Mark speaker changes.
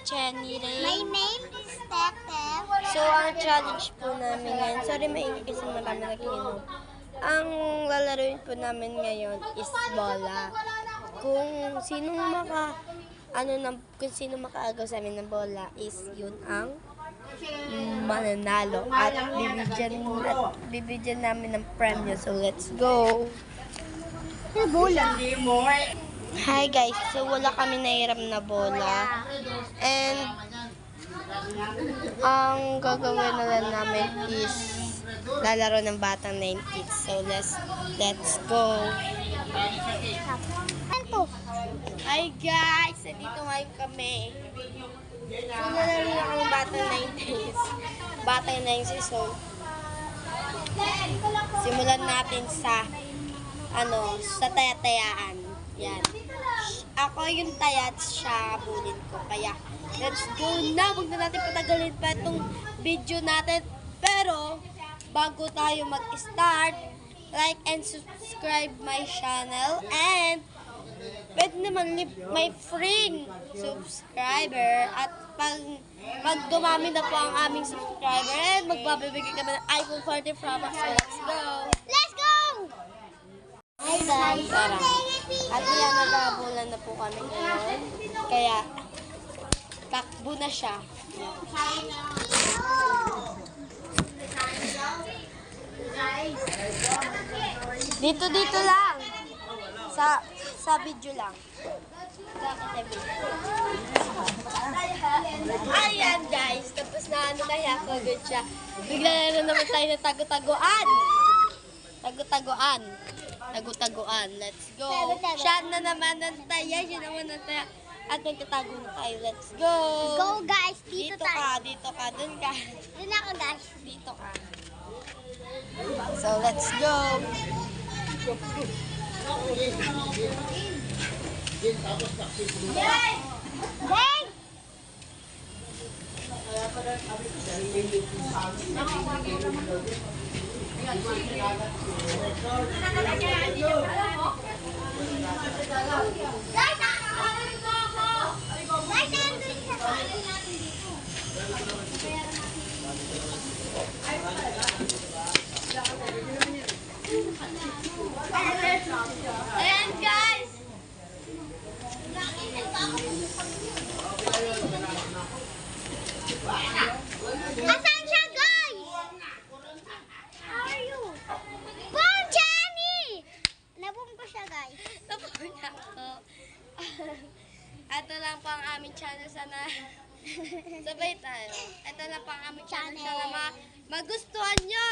Speaker 1: Jenny Ray.
Speaker 2: My name is Tete.
Speaker 1: So, ang challenge po namin ngayon, sorry maingay kasi marami nakikinom. Ang lalaroin po namin ngayon is bola. Kung sino makaagaw sa amin ng bola is yun ang mananalo. At bibigyan namin ng premyo. So, let's go!
Speaker 2: Bola.
Speaker 1: Hi guys, so wala kami nahiram na bola. And ang gagawin na lang namin is lalaro ng batang 90s. So let's go. Hi guys, dito ngayon kami. So lalaro na kami batang 90s. Batang 90s. So simulan natin sa sa taya-tayaan. Yan. Ako yung taya at siya abulin ko. Kaya, let's go na. Huwag na natin patagalin pa itong video natin. Pero, bago tayo mag-start, like and subscribe my channel. And, pwede naman leave my free subscriber. At pag dumami na po ang aming subscriber, and magbabibigay kami ng iPhone 14 Pro Max. So, let's go!
Speaker 2: Let's go!
Speaker 1: Hi guys! At yan, nag-aabulan na po kami ngayon. Kaya, takbo na siya. Dito lang. Sa video lang. Ayan guys, tapos na pagod siya. Bigla na naman tayo na tago-taguan. Tago-taguan. Let's go. Siya na naman ang taya. Siya naman ang taya. At magtatago na tayo. Let's go.
Speaker 2: Go guys,
Speaker 1: Dito
Speaker 2: tayo.
Speaker 1: ka. Dun ka.
Speaker 2: Dito ako guys.
Speaker 1: Dito ka. So, let's go.
Speaker 2: Gang! Guys, nakakawin mo ako! Guys, nandun siya. Paano natin dito?
Speaker 1: Ayan guys.
Speaker 2: Asan siya, guys? How are you? Boom, Jenny! Naboom ko siya, guys.
Speaker 1: Napunan ako. Ito lang po ang aming channel. Sana sabay tayo. Ito lang po ang aming channel. Sana magustuhan nyo.